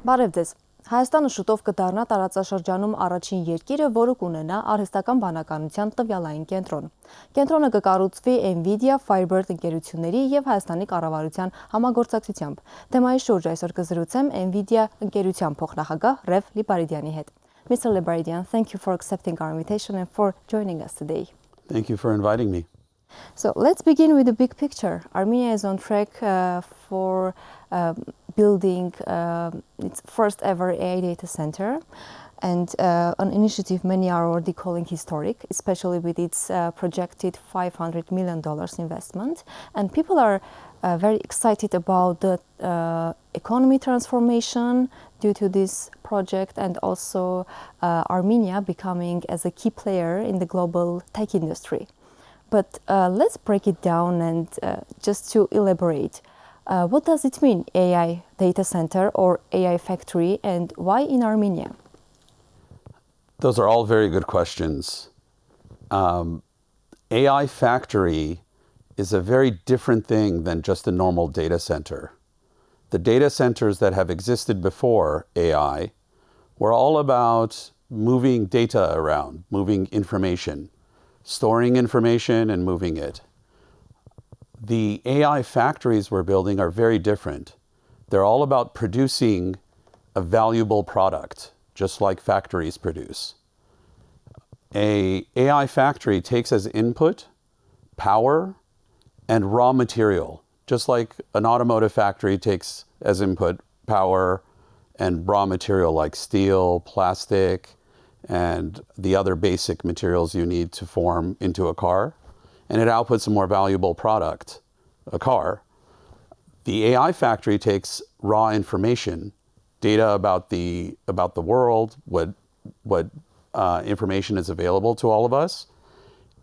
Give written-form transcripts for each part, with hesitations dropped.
Բարև ձեզ։ Հայաստանը շուտով կդառնա տարածաշրջանում առաջին երկիրը, որը կունենա արհեստական բանականության տվյալային կենտրոն։ Կենտրոնը կկառուցվի Nvidia, Firebird ընկերությունների եւ Հայաստանի կառավարության համագործակցությամբ։ Թեմայի շուրջ այսօր կզրուցեմ Nvidia ընկերության փոխնախագահ Rev Lebarediani հետ։ Mr. Lebaredian, thank you for accepting our invitation and for joining us today. Thank you for inviting me. So let's begin with the big picture. Armenia is on track for building its first ever AI data center, and an initiative many are already calling historic, especially with its projected $500 million investment. And people are very excited about the economy transformation due to this project, and also Armenia becoming as a key player in the global tech industry. But let's break it down and just to elaborate. What does it mean, AI data center or AI factory, and why in Armenia? Those are all very good questions. AI factory is a very different thing than just a normal data center. The data centers that have existed before AI were all about moving data around, moving information, storing information and moving it. The AI factories we're building are very different. They're all about producing a valuable product, just like factories produce. An AI factory takes as input power and raw material, just like an automotive factory takes as input power and raw material like steel, plastic, and the other basic materials you need to form into a car, and it outputs a more valuable product, a car. The AI factory takes raw information, data about the world, what information is available to all of us,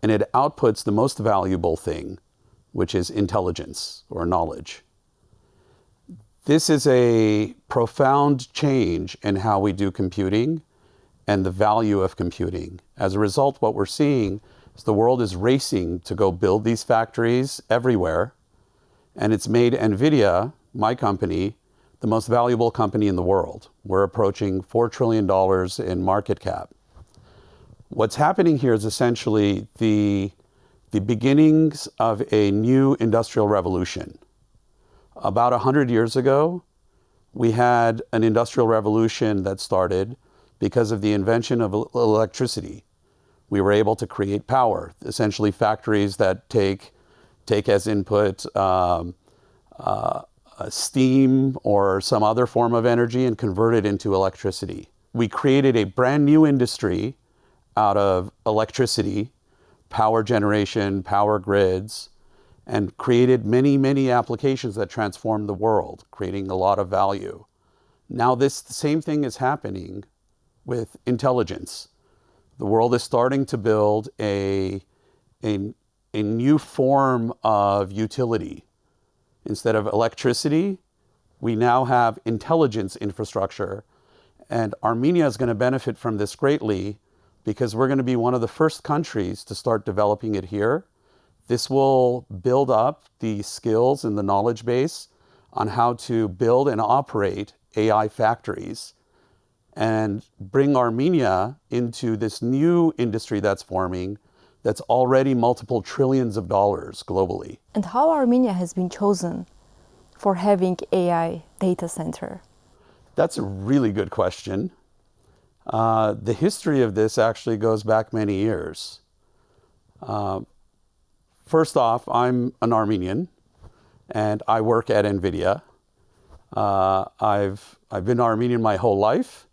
and it outputs the most valuable thing, which is intelligence or knowledge. This is a profound change in how we do computing and the value of computing. As a result, what we're seeing is the world is racing to go build these factories everywhere, and it's made Nvidia, my company, the most valuable company in the world. We're approaching $4 trillion in market cap. What's happening here is essentially the beginnings of a new industrial revolution. About 100 years ago, we had an industrial revolution that started because of the invention of electricity. We were able to create power, essentially factories that take as input steam or some other form of energy and convert it into electricity. We created a brand new industry out of electricity, power generation, power grids, and created many, many applications that transformed the world, creating a lot of value. Now the same thing is happening with intelligence. The world is starting to build a new form of utility. Instead of electricity, we now have intelligence infrastructure, and Armenia is going to benefit from this greatly because we're going to be one of the first countries to start developing it here. This will build up the skills and the knowledge base on how to build and operate AI factories and bring Armenia into this new industry that's forming that's already multiple trillions of dollars globally. And how Armenia has been chosen for having AI data center? That's a really good question. The history of this actually goes back many years. First off, I'm an Armenian and I work at Nvidia. I've been Armenian my whole life,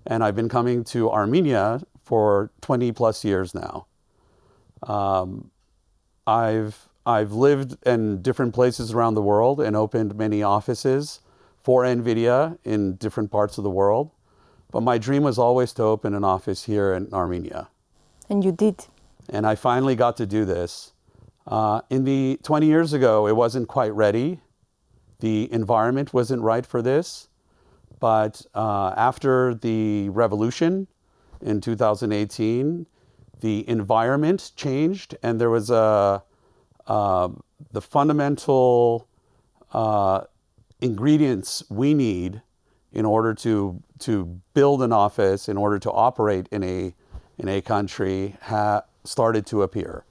and I've been coming to Armenia for 20 plus years now. I've lived in different places around the world and opened many offices for Nvidia in different parts of the world. But my dream was always to open an office here in Armenia. And you did. And I finally got to do this. 20 years ago, it wasn't quite ready. The environment wasn't right for this. But after the revolution in 2018, the environment changed, and there was the fundamental ingredients we need in order to build an office, in order to operate in a country, started to appear.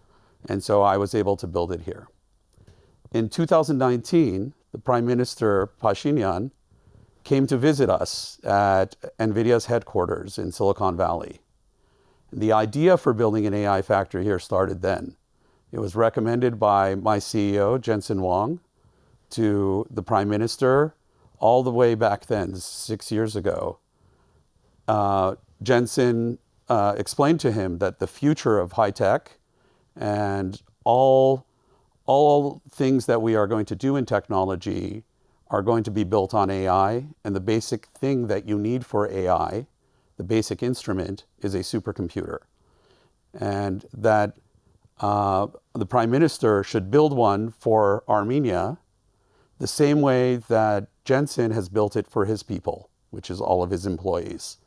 And so I was able to build it here. In 2019, the Prime Minister Pashinyan came to visit us at NVIDIA's headquarters in Silicon Valley. The idea for building an AI factory here started then. It was recommended by my CEO, Jensen Huang, to the Prime Minister all the way back then, 6 years ago. Jensen explained to him that the future of high tech and all things that we are going to do in technology are going to be built on AI, and the basic thing that you need for AI, the basic instrument, is a supercomputer. And that the Prime Minister should build one for Armenia the same way that Jensen has built it for his people, which is all of his employees.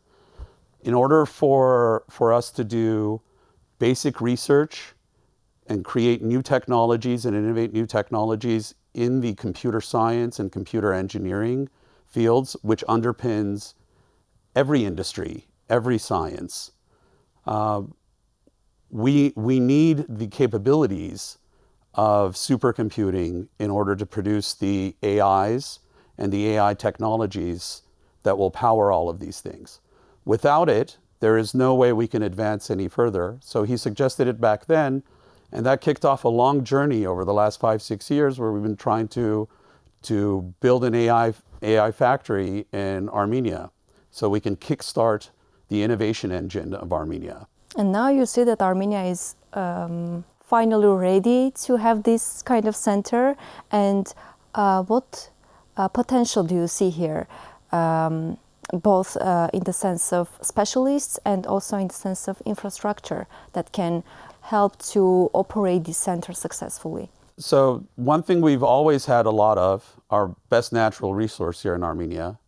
In order for us to do basic research and create new technologies and innovate new technologies in the computer science and computer engineering fields, which underpins every industry, every science, we need the capabilities of supercomputing in order to produce the AIs and the AI technologies that will power all of these things. Without it, there is no way we can advance any further. So he suggested it back then, and that kicked off a long journey over the last 5-6 years where we've been trying to build an AI factory in Armenia so we can kickstart the innovation engine of Armenia. And now you see that Armenia is finally ready to have this kind of center. And what potential do you see here, both in the sense of specialists and also in the sense of infrastructure that can help to operate this center successfully? So one thing we've always had a lot of, our best natural resource here in Armenia,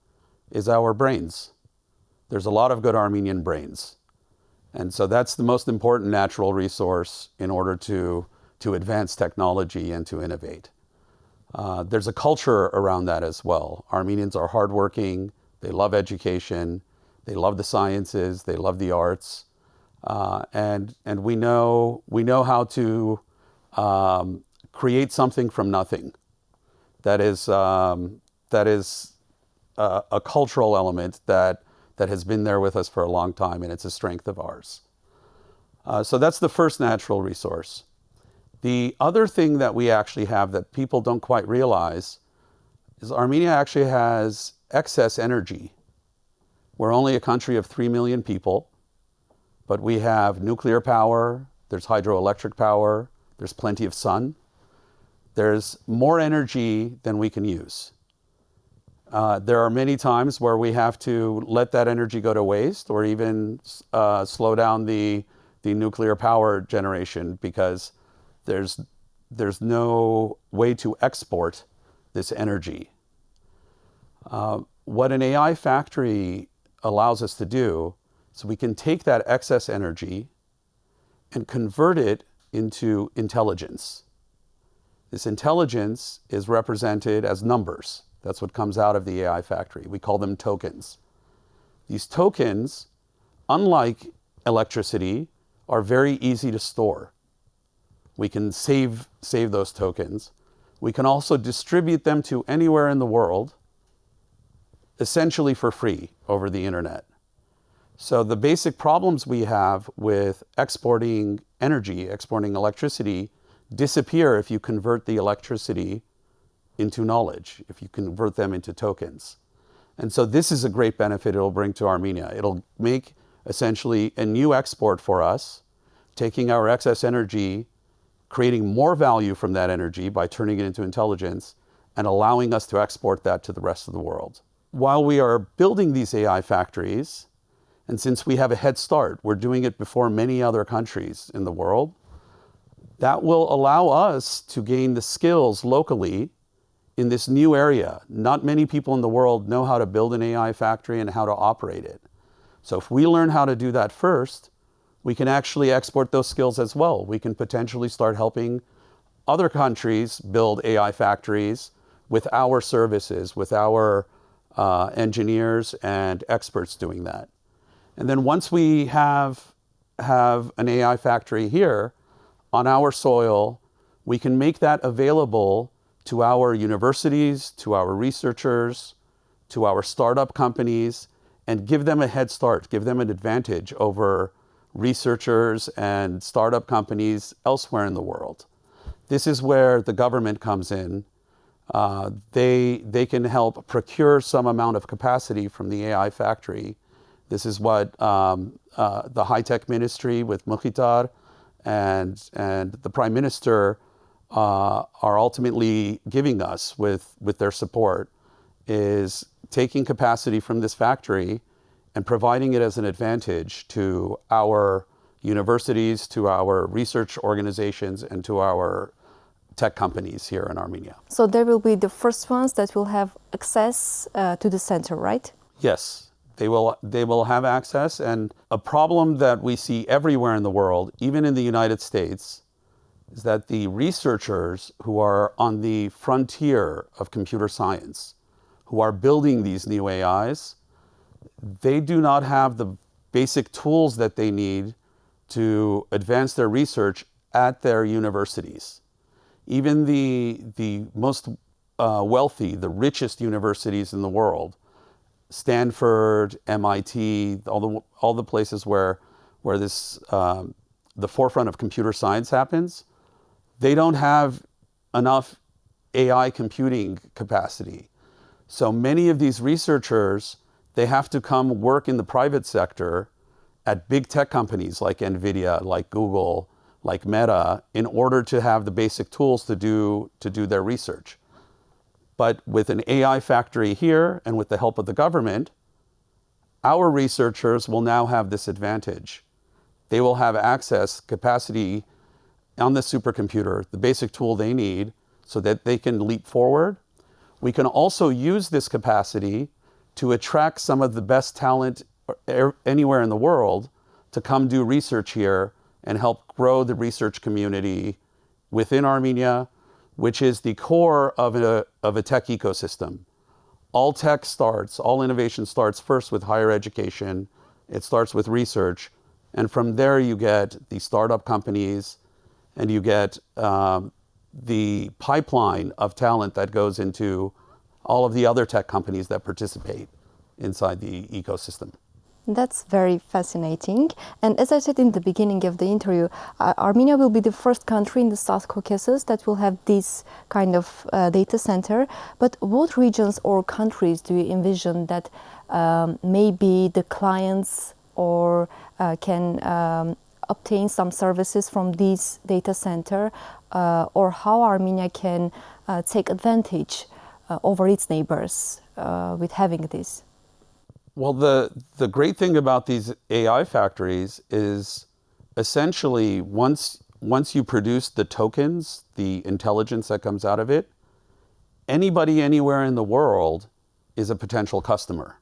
is our brains. There's a lot of good Armenian brains. And so that's the most important natural resource in order to advance technology and to innovate. There's a culture around that as well. Armenians are hardworking, they love education, they love the sciences, they love the arts, and we know how to create something from nothing. That is a cultural element that has been there with us for a long time, and it's a strength of ours. So that's the first natural resource. The other thing that we actually have that people don't quite realize is Armenia actually has excess energy. We're only a country of 3 million people, but we have nuclear power, there's hydroelectric power, there's plenty of sun. There's more energy than we can use. There are many times where we have to let that energy go to waste or even slow down the nuclear power generation because there's no way to export this energy. What an AI factory allows us to do is we can take that excess energy and convert it into intelligence. This intelligence is represented as numbers. That's what comes out of the AI factory. We call them tokens. These tokens, unlike electricity, are very easy to store. We can save those tokens. We can also distribute them to anywhere in the world, essentially for free over the internet. So the basic problems we have with exporting energy, exporting electricity, disappear if you convert the electricity into knowledge, if you convert them into tokens. And so this is a great benefit it'll bring to Armenia. It'll make essentially a new export for us, taking our excess energy, creating more value from that energy by turning it into intelligence, and allowing us to export that to the rest of the world. While we are building these AI factories, and since we have a head start, we're doing it before many other countries in the world, that will allow us to gain the skills locally in this new area. Not many people in the world know how to build an AI factory and how to operate it. So if we learn how to do that first, we can actually export those skills as well. We can potentially start helping other countries build AI factories with our services, with our engineers and experts doing that. And then once we have an AI factory here on our soil, we can make that available to our universities, to our researchers, to our startup companies, and give them a head start, give them an advantage over researchers and startup companies elsewhere in the world. This is where the government comes in. They can help procure some amount of capacity from the AI factory. This is what the high-tech ministry with Mukhtar and the Prime Minister are ultimately giving us with their support, is taking capacity from this factory and providing it as an advantage to our universities, to our research organizations, and to our tech companies here in Armenia. So they will be the first ones that will have access to the center, right? Yes, they will have access. And a problem that we see everywhere in the world, even in the United States, is that the researchers who are on the frontier of computer science, who are building these new AIs, they do not have the basic tools that they need to advance their research at their universities. Even the most wealthy, the richest universities in the world, Stanford, MIT, all the places where this the forefront of computer science happens, they don't have enough AI computing capacity. So many of these researchers, they have to come work in the private sector at big tech companies like NVIDIA, like Google, like Meta, in order to have the basic tools to do their research. But with an AI factory here and with the help of the government, our researchers will now have this advantage. They will have access, capacity on the supercomputer, the basic tool they need so that they can leap forward. We can also use this capacity to attract some of the best talent anywhere in the world to come do research here and help grow the research community within Armenia, which is the core of a tech ecosystem. All tech starts, all innovation starts first with higher education. It starts with research. And from there you get the startup companies and you get the pipeline of talent that goes into all of the other tech companies that participate inside the ecosystem. That's very fascinating. And as I said in the beginning of the interview, Armenia will be the first country in the South Caucasus that will have this kind of data center. But what regions or countries do you envision that maybe the clients or can obtain some services from this data center, or how Armenia can take advantage over its neighbors with having this? Well, the great thing about these AI factories is essentially once you produce the tokens, the intelligence that comes out of it, anybody anywhere in the world is a potential customer.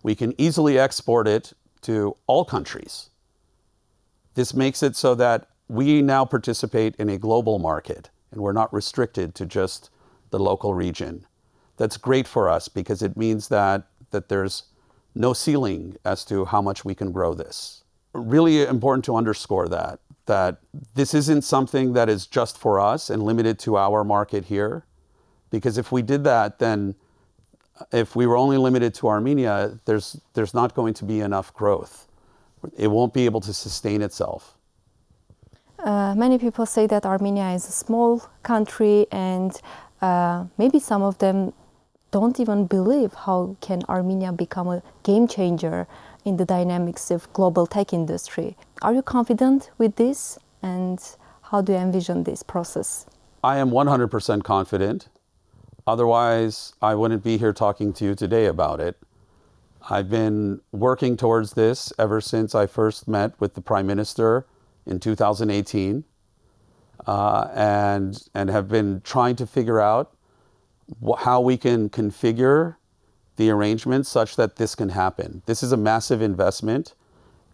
We can easily export it to all countries. This makes it so that we now participate in a global market and we're not restricted to just the local region. That's great for us because it means that there's no ceiling as to how much we can grow this. Really important to underscore that this isn't something that is just for us and limited to our market here. Because if we did that, then if we were only limited to Armenia, there's not going to be enough growth. It won't be able to sustain itself. Many people say that Armenia is a small country and maybe some of them don't even believe how can Armenia become a game changer in the dynamics of global tech industry. Are you confident with this, and how do you envision this process? I am 100% confident. Otherwise, I wouldn't be here talking to you today about it. I've been working towards this ever since I first met with the Prime Minister in 2018, and have been trying to figure out how we can configure the arrangements such that this can happen. This is a massive investment.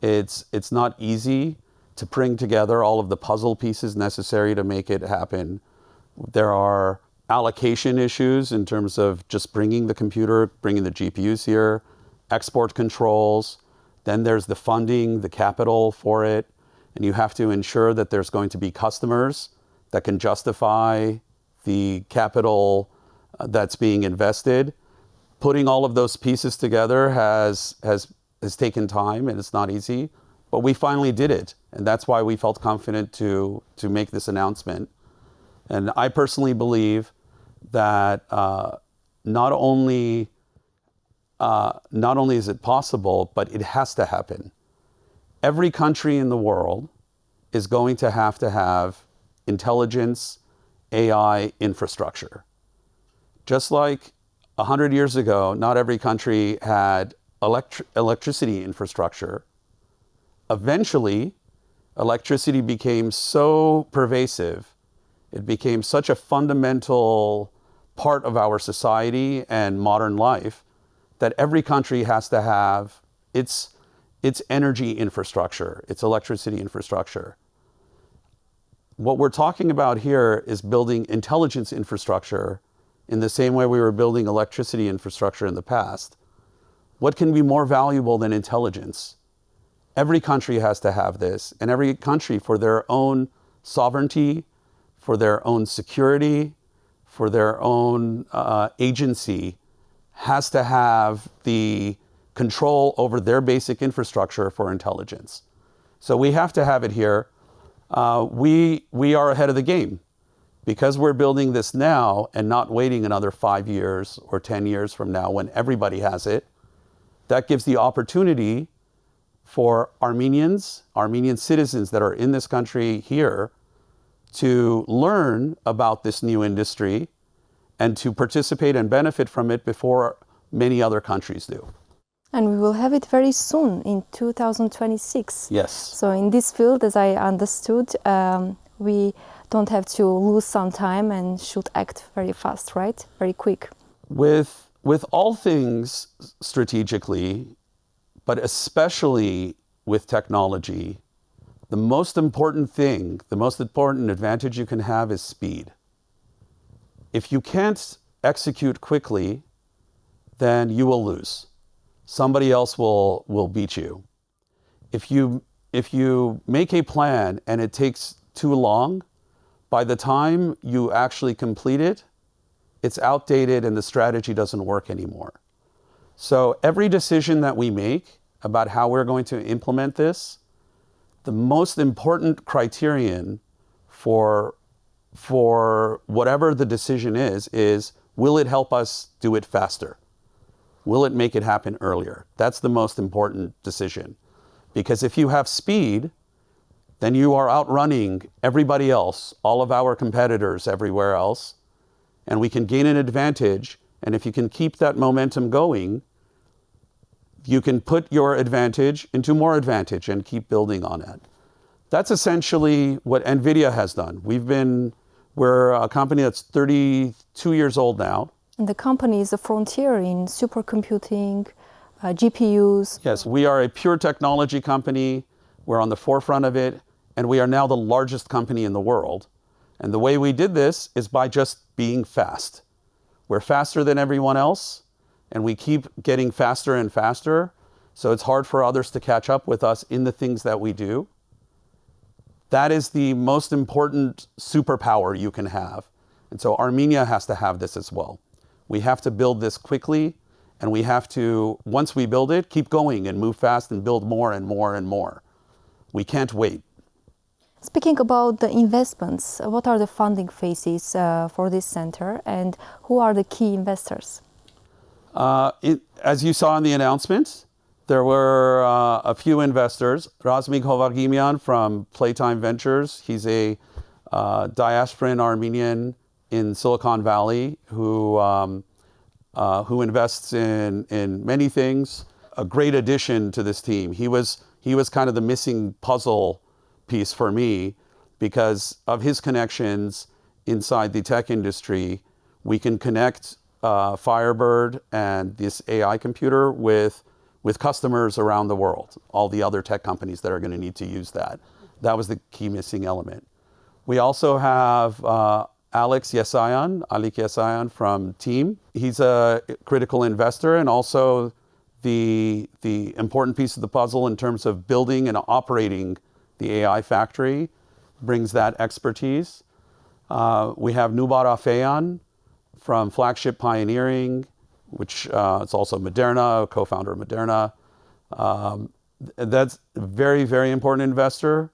It's not easy to bring together all of the puzzle pieces necessary to make it happen. There are allocation issues in terms of just bringing the computer, bringing the GPUs here, export controls. Then there's the funding, the capital for it. And you have to ensure that there's going to be customers that can justify the capital that's being invested. Putting all of those pieces together has taken time, and it's not easy. But we finally did it. And that's why we felt confident to make this announcement. And I personally believe that not only is it possible, but it has to happen. Every country in the world is going to have intelligence, AI infrastructure. Just like 100 years ago, not every country had electricity infrastructure. Eventually, electricity became so pervasive, it became such a fundamental part of our society and modern life that every country has to have its energy infrastructure, its electricity infrastructure. What we're talking about here is building intelligence infrastructure in the same way we were building electricity infrastructure in the past. What can be more valuable than intelligence? Every country has to have this, and every country, for their own sovereignty, for their own security, for their own agency, has to have the control over their basic infrastructure for intelligence. So we have to have it here. We are ahead of the game because we're building this now and not waiting another 5 years or 10 years from now when everybody has it. That gives the opportunity for Armenian citizens that are in this country here to learn about this new industry and to participate and benefit from it before many other countries do. And we will have it very soon in 2026. Yes. So in this field, as I understood, we don't have to lose some time and should act very fast, right? Very quick. With all things strategically, but especially with technology, the most important thing, the most important advantage you can have is speed. If you can't execute quickly, then you will lose. Somebody else will beat you. If you make a plan and it takes too long, by the time you actually complete it, it's outdated and the strategy doesn't work anymore. So every decision that we make about how we're going to implement this, the most important criterion for whatever the decision is will it help us do it faster? Will it make it happen earlier? That's the most important decision. Because if you have speed, then you are outrunning everybody else, all of our competitors everywhere else, and we can gain an advantage. And if you can keep that momentum going, you can put your advantage into more advantage and keep building on it. That's essentially what NVIDIA has done. We're a company that's 32 years old now. And the company is a frontier in supercomputing, GPUs. Yes, we are a pure technology company. We're on the forefront of it, and we are now the largest company in the world. And the way we did this is by just being fast. We're faster than everyone else, and we keep getting faster and faster, so it's hard for others to catch up with us in the things that we do. That is the most important superpower you can have. And so Armenia has to have this as well. We have to build this quickly, and we have to, once we build it, keep going and move fast and build more and more and more. We can't wait. Speaking about the investments, what are the funding phases for this center, and who are the key investors? As you saw in the announcement, there were a few investors. Razmik Hovagimian from Playtime Ventures. He's a diasporan Armenian in Silicon Valley who invests in many things. A great addition to this team. He was kind of the missing puzzle piece for me because of his connections inside the tech industry. We can connect Firebird and this AI computer with customers around the world, all the other tech companies that are going to need to use that. That was the key missing element. We also have Alik Yesayan from Team. He's a critical investor and also the important piece of the puzzle in terms of building and operating the AI factory, brings that expertise. We have Nubar Afeyan from Flagship Pioneering, which is also Moderna, co-founder of Moderna. That's a very, very important investor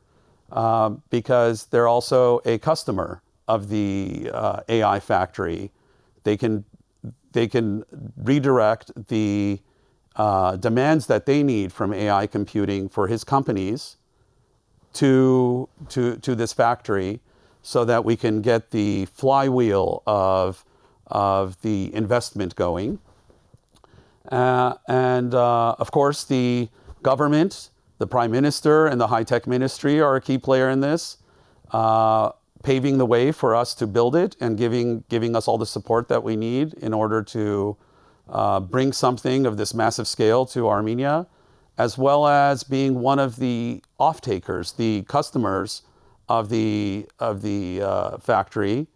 because they're also a customer of the AI factory. They can redirect the demands that they need from AI computing for his companies to this factory so that we can get the flywheel of the investment going. And of course, the government, the Prime Minister and the High-Tech Ministry are a key player in this, paving the way for us to build it and giving us all the support that we need in order to bring something of this massive scale to Armenia, as well as being one of the off-takers, the customers of the factory,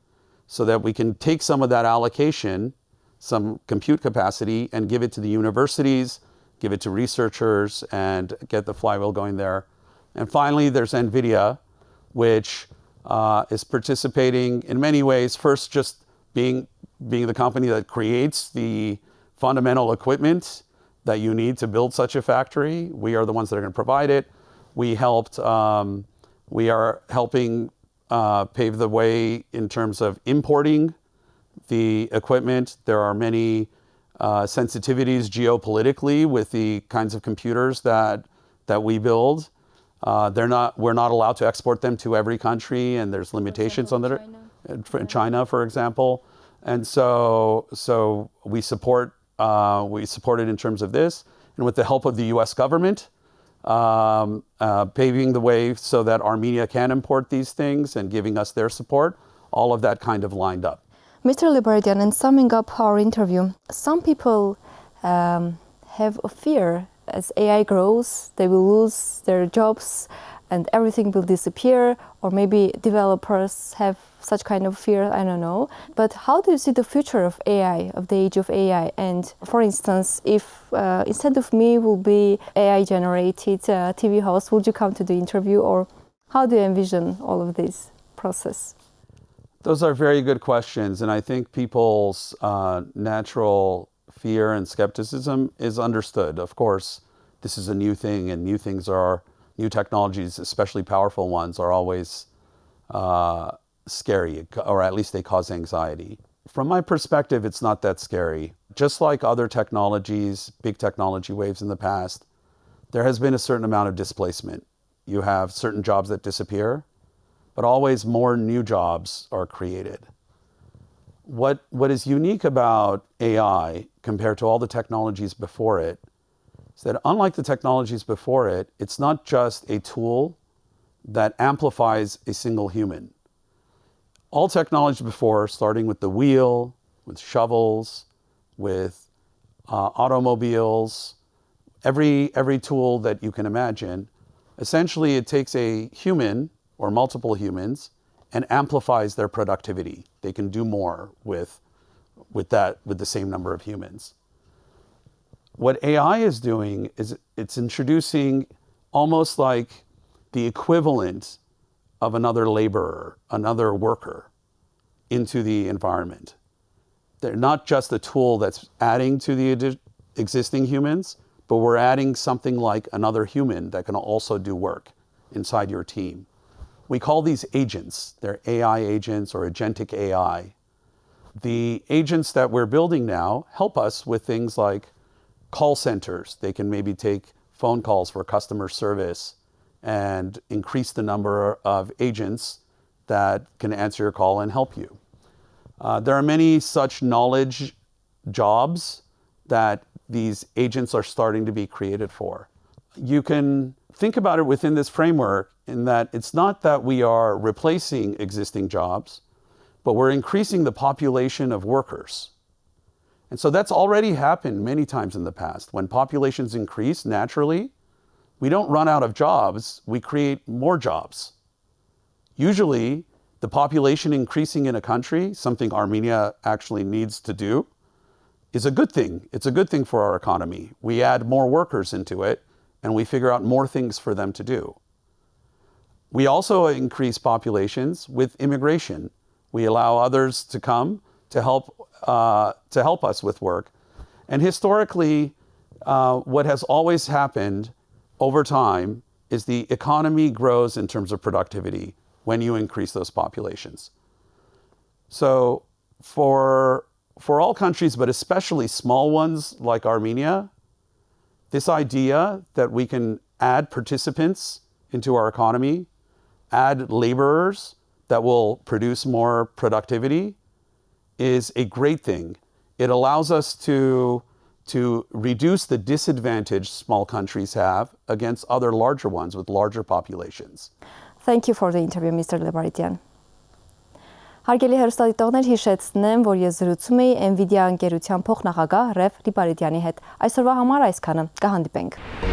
so that we can take some of that allocation, some compute capacity, and give it to the universities, give it to researchers, and get the flywheel going there. And finally, there's NVIDIA, which is participating in many ways. First, just being the company that creates the fundamental equipment that you need to build such a factory. We are the ones that are going to provide it. We are helping pave the way in terms of importing the equipment. There are many sensitivities geopolitically with the kinds of computers that we build. We're not allowed to export them to every country, and there's limitations on that. China, for example. And so we support it in terms of this, and with the help of the U.S. government, paving the way so that Armenia can import these things and giving us their support, all of that kind of lined up. Mr. Lebaredian, in summing up our interview, some people have a fear as AI grows, they will lose their jobs and everything will disappear, or maybe developers have such kind of fear, I don't know. But how do you see the future of AI, of the age of AI? And for instance, if instead of me will be AI-generated TV host, would you come to the interview, or how do you envision all of this process? Those are very good questions, and I think people's natural fear and skepticism is understood. Of course, this is a new thing, and new technologies, especially powerful ones, are always scary, or at least they cause anxiety. From my perspective, it's not that scary. Just like other technologies, big technology waves in the past, there has been a certain amount of displacement. You have certain jobs that disappear, but always more new jobs are created. What is unique about AI compared to all the technologies before it is that, unlike the technologies before it, it's not just a tool that amplifies a single human. All technology before, starting with the wheel, with shovels, with automobiles, every tool that you can imagine, essentially it takes a human or multiple humans and amplifies their productivity. They can do more with the same number of humans. What AI is doing is it's introducing almost like the equivalent of another laborer, another worker into the environment. They're not just a tool that's adding to the existing humans, but we're adding something like another human that can also do work inside your team. We call these agents. They're AI agents or agentic AI. The agents that we're building now help us with things like call centers. They can maybe take phone calls for customer service and increase the number of agents that can answer your call and help you. There are many such knowledge jobs that these agents are starting to be created for. You can think about it within this framework in that it's not that we are replacing existing jobs, but we're increasing the population of workers. And so that's already happened many times in the past. When populations increase naturally, we don't run out of jobs, we create more jobs. Usually, The population increasing in a country, something Armenia actually needs to do, is a good thing. It's a good thing for our economy. We add more workers into it, and we figure out more things for them to do. We also increase populations with immigration. We allow others to come to help us with work. And historically, what has always happened over time is the economy grows in terms of productivity when you increase those populations. So for all countries, but especially small ones like Armenia, this idea that we can add participants into our economy, add laborers that will produce more productivity, is a great thing. It allows us to reduce the disadvantage small countries have against other larger ones with larger populations. Thank you for the interview, Mr. Lebaredian. Հարգելի հեռուստադիտողներ, հիշեցնեմ, որ ես զրուցում էի NVIDIA ընկերության փոխնախագահ Rev Lebarediանի հետ։ Այսօրվա համար այսքանը, կհանդիպենք։